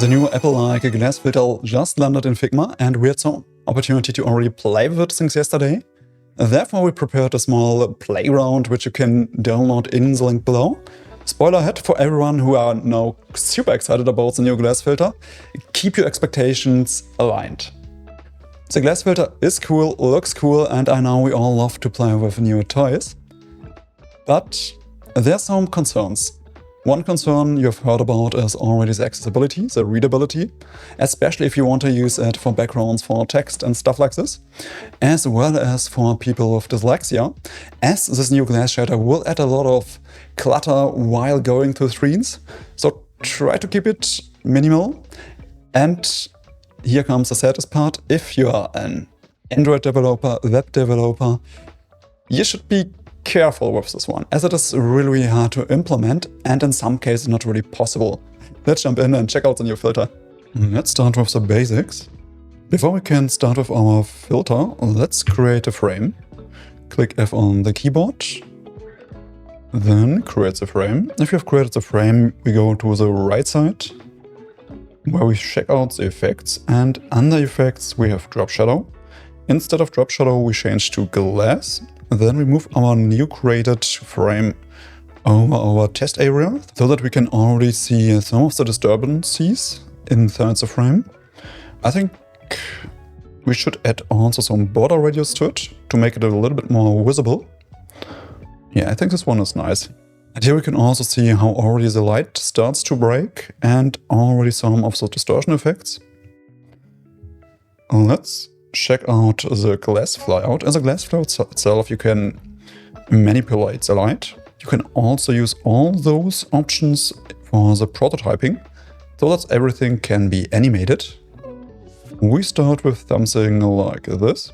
The new Apple-like glass filter just landed in Figma, and we had some opportunity to already play with it since yesterday. Therefore, we prepared a small playground which you can download in the link below. Spoiler ahead for everyone who are now super excited about the new glass filter, keep your expectations aligned. The glass filter is cool, looks cool, and I know we all love to play with new toys. But there are some concerns. One concern you've heard about is already the accessibility, the readability, especially if you want to use it for backgrounds for text and stuff like this, as well as for people with dyslexia, as this new glass shader will add a lot of clutter while going through screens. So try to keep it minimal. And here comes the saddest part. If you are an Android developer, web developer, you should be careful with this one, as it is really hard to implement and in some cases not really possible. Let's jump in and check out the new filter. Let's start with the basics. Before we can start with our filter, let's create a frame. Click F on the keyboard, then create the frame. If you've created the frame, we go to the right side, where we check out the effects, and under effects we have drop shadow. Instead of drop shadow, we change to glass. Then we move our new created frame over our test area so that we can already see some of the disturbances inside the frame. I think we should add also some border radius to it to make it a little bit more visible. Yeah, I think this one is nice. And here we can also see how already the light starts to break and already some of the distortion effects. Let's check out the glass flyout. In the glass flyout itself, you can manipulate the light. You can also use all those options for the prototyping, so that everything can be animated. We start with something like this,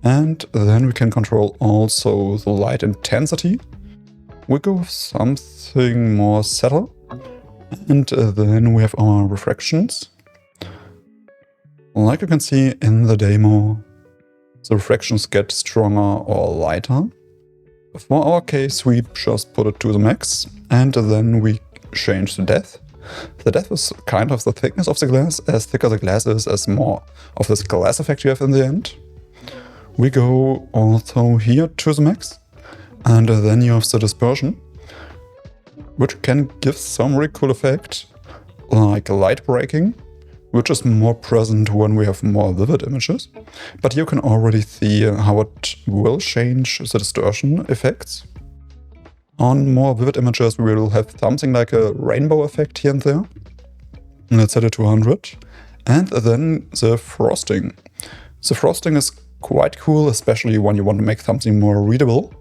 and then we can control also the light intensity. We go with something more subtle, and then we have our refractions. Like you can see in the demo, the refractions get stronger or lighter. For our case, we just put it to the max, and then we change the depth. The depth is kind of the thickness of the glass. As thicker the glass is, as more of this glass effect you have in the end. We go also here to the max, and then you have the dispersion, which can give some really cool effect, like light breaking, which is more present when we have more vivid images. But you can already see how it will change the distortion effects. On more vivid images, we will have something like a rainbow effect here and there. Let's set it to 100. And then the frosting. The frosting is quite cool, especially when you want to make something more readable.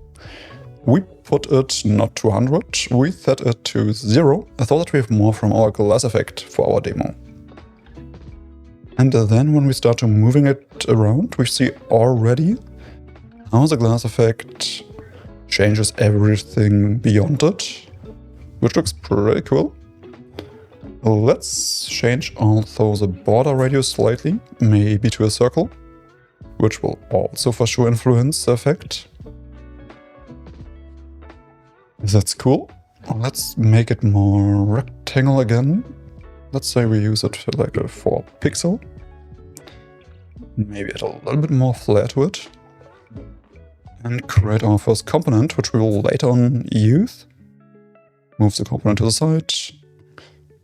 We put it not to 100, we set it to 0. I thought that we have more from our glass effect for our demo. And then when we start to moving it around, we see already how the glass effect changes everything beyond it, which looks pretty cool. Let's change also the border radius slightly, maybe to a circle, which will also for sure influence the effect. That's cool. Let's make it more rectangle again. Let's say we use it for like a 4 pixel. Maybe add a little bit more flare to it. And create our first component, which we will later on use. Move the component to the side.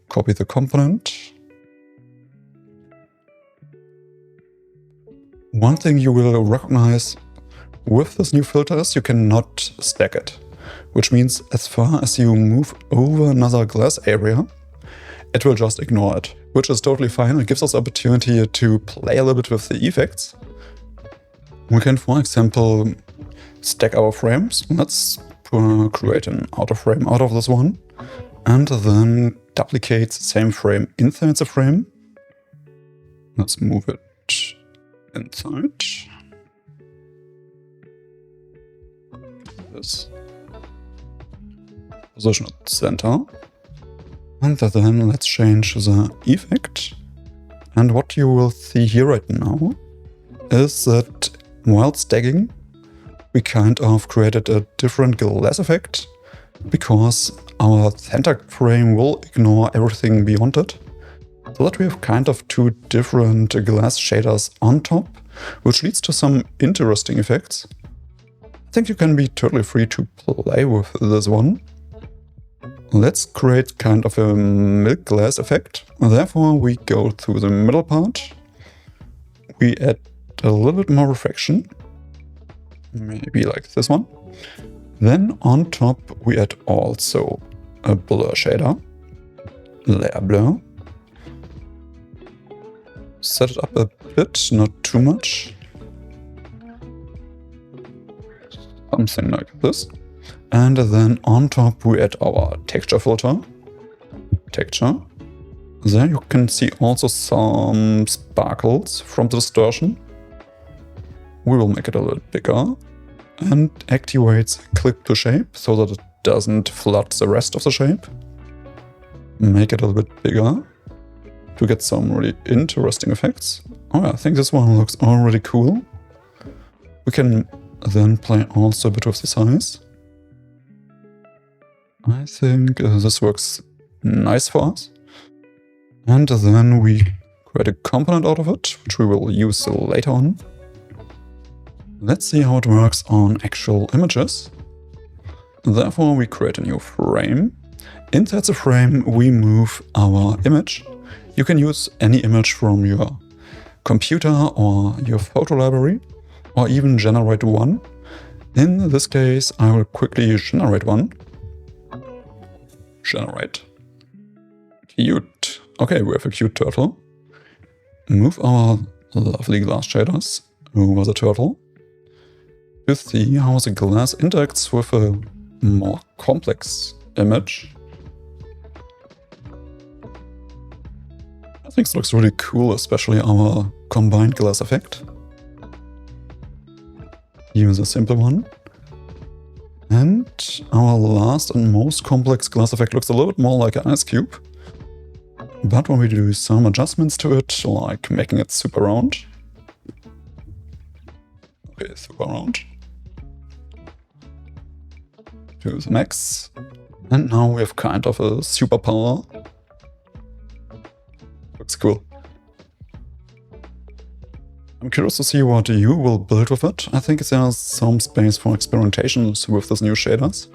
Copy the component. One thing you will recognize with this new filter is you cannot stack it. Which means as far as you move over another glass area, it will just ignore it, which is totally fine. It gives us the opportunity to play a little bit with the effects. We can, for example, stack our frames. Let's create an outer frame out of this one, and then duplicate the same frame inside the frame. Let's move it inside. This. Position at the center. And then let's change the effect. And what you will see here right now is that while stacking, we kind of created a different glass effect because our center frame will ignore everything beyond it. so that we have kind of two different glass shaders on top, which leads to some interesting effects. I think you can be totally free to play with this one. Let's create kind of a milk glass effect. Therefore, we go through the middle part. We add a little bit more refraction, maybe like this one. Then on top, we add also a blur shader, layer blur. Set it up a bit, not too much. Something like this. And then on top we add our texture filter. Texture. There you can see also some sparkles from the distortion. We will make it a little bigger. And activates click to shape so that it doesn't flood the rest of the shape. Make it a little bit bigger to get some really interesting effects. Oh, I think this one looks already cool. We can then play also a bit with the size. I think this works nice for us. And then we create a component out of it, which we will use later on. Let's see how it works on actual images. Therefore, we create a new frame. Inside the frame, we move our image. You can use any image from your computer or your photo library, or even generate one. In this case, I will quickly generate one. Generate. Cute. Okay, we have a cute turtle. Move our lovely glass shaders over the turtle to see how the glass interacts with a more complex image. I think it looks really cool, especially our combined glass effect. Use a simple one. And our last and most complex glass effect looks a little bit more like an ice cube. But when we do some adjustments to it, like making it super round. Okay, super round. To the max. And now we have kind of a superpower. Looks cool. I'm curious to see what you will build with it. I think there's some space for experimentations with these new shaders.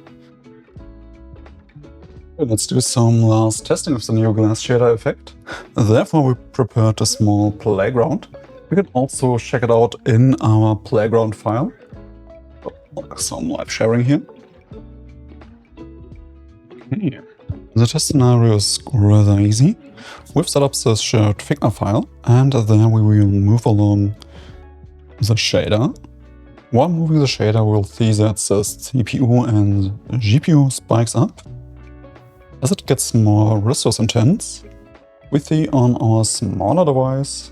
Let's do some last testing of the new glass shader effect. Therefore, we prepared a small playground. We can also check it out in our playground file. Some live sharing here. Okay. The test scenario is rather easy. We've set up the shared Figma file, and then we will move along the shader. While moving the shader, we'll see that the CPU and GPU spikes up. As it gets more resource intense, we see on our smaller device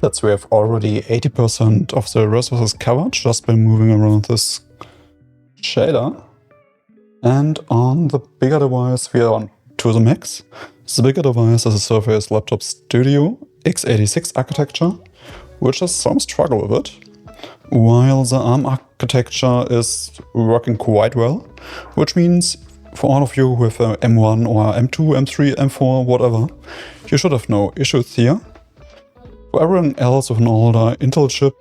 that we have already 80% of the resources covered just by moving around this shader. And on the bigger device, we are on to the max. The bigger device is a Surface Laptop Studio x86 architecture, which has some struggle with it, while the ARM architecture is working quite well, which means for all of you with M1 or M2, M3, M4, whatever, you should have no issues here. For everyone else with an older Intel chip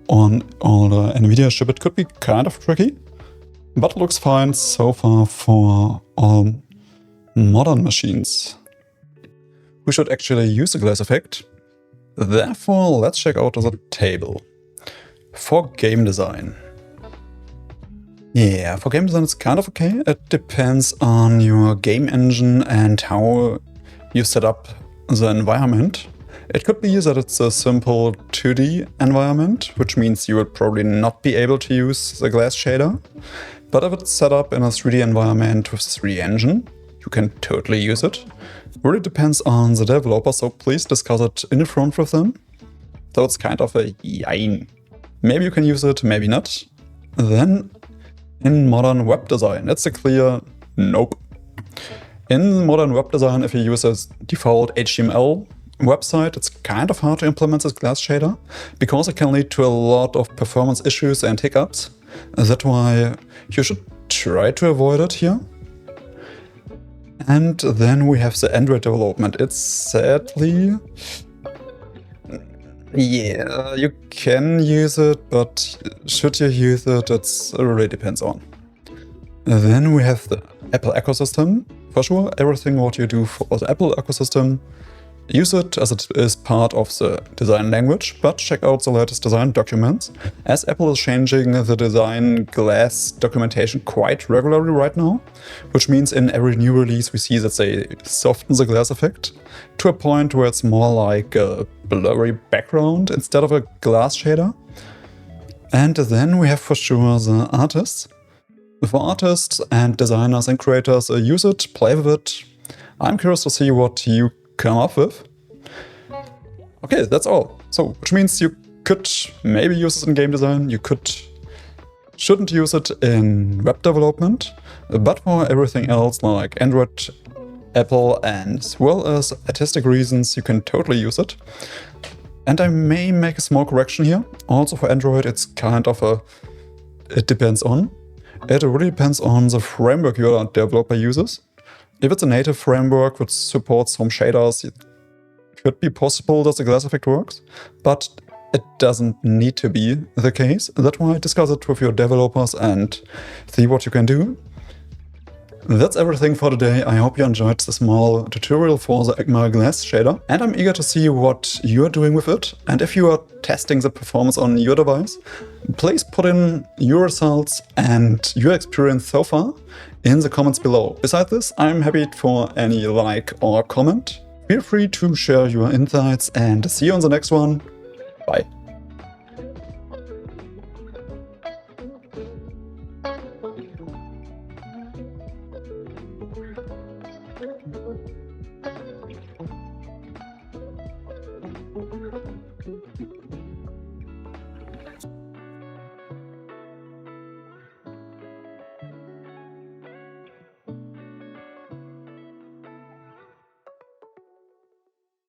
or an older Nvidia chip, it could be kind of tricky, but it looks fine so far for all modern machines. We should actually use the glass effect. Therefore, let's check out the table. For game design. Yeah, for game design it's kind of okay. It depends on your game engine and how you set up the environment. It could be that it's a simple 2D environment, which means you would probably not be able to use the glass shader. But if it's set up in a 3D environment with 3D engine, you can totally use it. It really depends on the developer, so please discuss it in front with them. So it's kind of a yain. Maybe you can use it, maybe not. Then, in modern web design, it's a clear nope. In modern web design, if you use a default HTML website, it's kind of hard to implement this glass shader, because it can lead to a lot of performance issues and hiccups. That's why you should try to avoid it here. And then we have the Android development. It's sadly... Yeah, you can use it, but should you use it, it really depends on. Then we have the Apple ecosystem. For sure, everything what you do for the Apple ecosystem, use it as it is part of the design language, but check out the latest design documents, as Apple is changing the design glass documentation quite regularly right now, which means in every new release we see that they soften the glass effect to a point where it's more like a blurry background instead of a glass shader. And then we have for sure the artists. For artists and designers and creators, use it, play with it. I'm curious to see what you come up with. Okay, that's all. So, which means you could maybe use it in game design, you shouldn't use it in web development, but for everything else like Android, Apple, and as well as artistic reasons, you can totally use it. And I may make a small correction here. Also for Android, it's kind of it depends on. It really depends on the framework your developer uses. If it's a native framework which supports some shaders, it could be possible that the glass effect works, but it doesn't need to be the case. That's why discuss it with your developers and see what you can do. That's everything for today. I hope you enjoyed the small tutorial for the Figma glass shader, and I'm eager to see what you're doing with it. And if you are testing the performance on your device, please put in your results and your experience so far in the comments below. Besides this, I'm happy for any like or comment. Feel free to share your insights and see you on the next one. Bye.